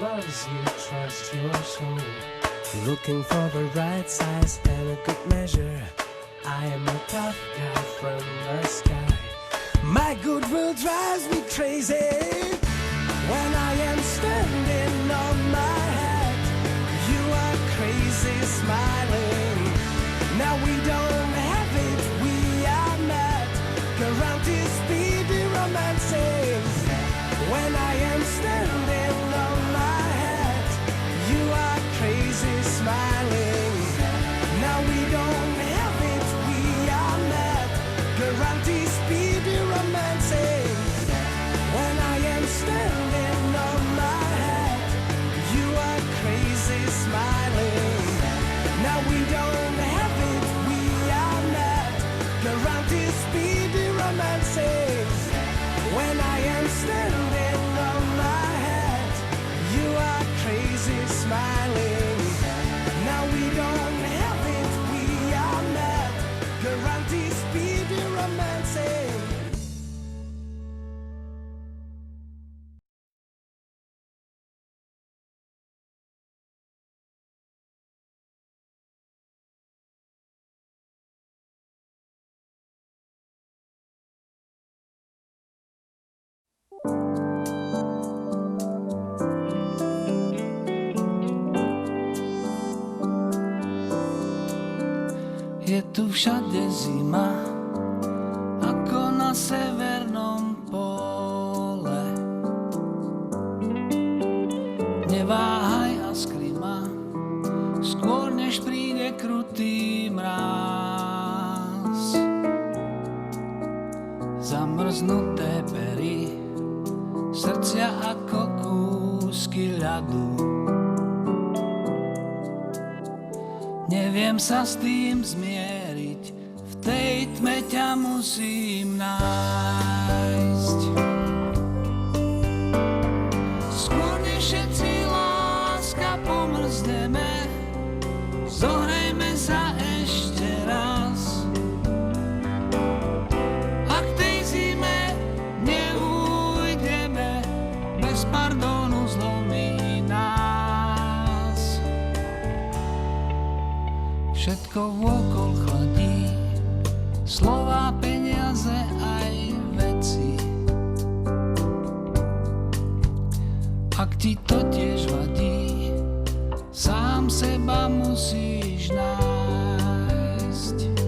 loves you, trust your soul. Looking for the right size and a good measure. I am a tough guy from the sky. My goodwill drives me crazy. When I am standing on my head, you are crazy smiling. Now we don't have it, we are mad. Guarantee speedy romancing. When I am standing on my head, you are crazy smiling. Now we don't have it, we are mad. Guarantee speedy romancing. When I am standing on my head, you are crazy smiling. Now we don't have it, we are mad. Guarantee speedy romancing. When I am standing on my head, you are crazy smiling. Now we don't have it, we are mad. Guarantee speedy romancing. Je tu všade zima, ako na severnom pole. Neváhaj a skrima, skôr než príde krutý mráz. Zamrznuté pery, srdcia ako kúsky ľadu. Neviem sa s tým zmieriť, v tej tme ťa musím nájsť. Skôr než všetci láska pomrzneme, zohrejme sa ešte raz. A k tej zime neujdeme, bez pardónu zlomí nás. Všetko vôkol chladí, slová, peniaze aj veci. Ak ti to tiež vadí, sám seba musíš nájsť.